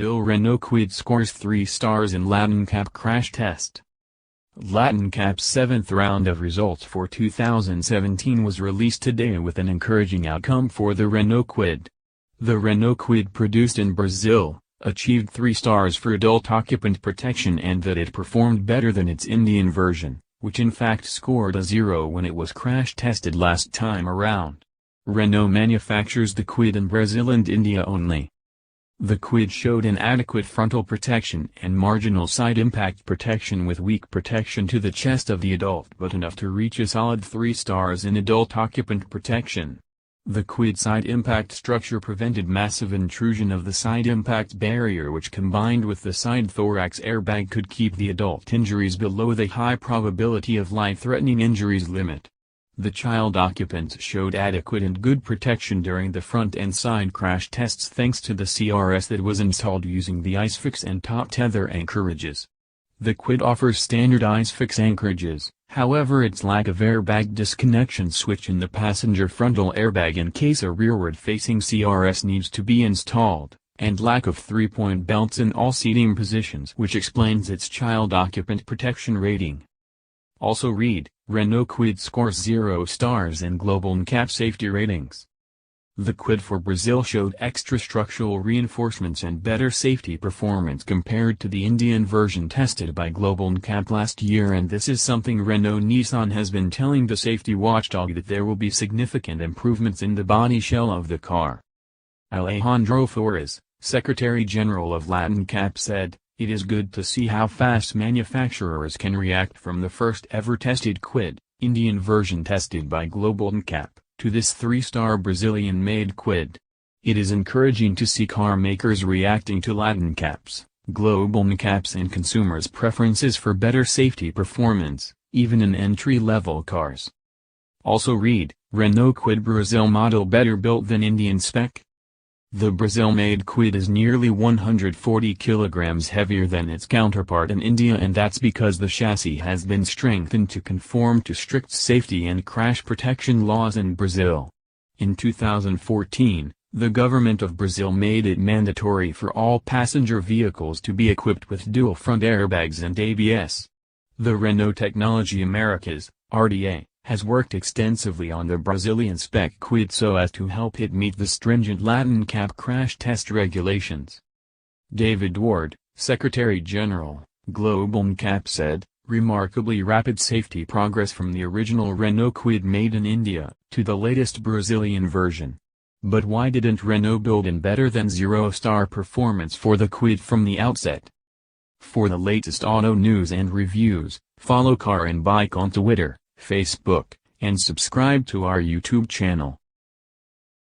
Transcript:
Brazil. Renault Kwid scores 3 stars in NCAP crash test. NCAP's 7th round of results for 2017 was released today with an encouraging outcome for the Renault Kwid. The Renault Kwid, produced in Brazil, achieved 3 stars for adult occupant protection and that it performed better than its Indian version, which in fact scored a 0 when it was crash tested last time around. Renault manufactures the Kwid in Brazil and India only. The Kwid showed an adequate frontal protection and marginal side impact protection with weak protection to the chest of the adult but enough to reach a solid 3 stars in adult occupant protection. The Kwid side impact structure prevented massive intrusion of the side impact barrier, which combined with the side thorax airbag could keep the adult injuries below the high probability of life-threatening injuries limit. The child occupants showed adequate and good protection during the front and side crash tests thanks to the CRS that was installed using the ISOFIX and Top Tether anchorages. The Kwid offers standard ISOFIX anchorages, however its lack of airbag disconnection switch in the passenger frontal airbag in case a rearward-facing CRS needs to be installed, and lack of 3-point belts in all seating positions, which explains its child occupant protection rating. Also read, Renault Kwid scores 0 stars in global NCAP safety ratings. The Kwid for Brazil showed extra structural reinforcements and better safety performance compared to the Indian version tested by global NCAP last year, and this is something Renault Nissan has been telling the safety watchdog, that there will be significant improvements in the body shell of the car. Alejandro Flores, Secretary General of NCAP, said, "It is good to see how fast manufacturers can react from the first ever tested Kwid, Indian version tested by global NCAP, to this 3-star Brazilian-made Kwid. It is encouraging to see car makers reacting to NCAPs, global NCAPs and consumers' preferences for better safety performance, even in entry-level cars." Also read, Renault Kwid Brazil model better built than Indian spec? The Brazil-made Kwid is nearly 140 kilograms heavier than its counterpart in India, and that's because the chassis has been strengthened to conform to strict safety and crash protection laws in Brazil. In 2014, the government of Brazil made it mandatory for all passenger vehicles to be equipped with dual front airbags and ABS. The Renault Technology Americas, RDA, has worked extensively on the Brazilian spec Kwid so as to help it meet the stringent NCAP crash test regulations. David Ward, Secretary General, Global NCAP, said, "Remarkably rapid safety progress from the original Renault Kwid made in India, to the latest Brazilian version. But why didn't Renault build in better than 0-star performance for the Kwid from the outset?" For the latest auto news and reviews, follow Car and Bike on Twitter, Facebook, and subscribe to our YouTube channel.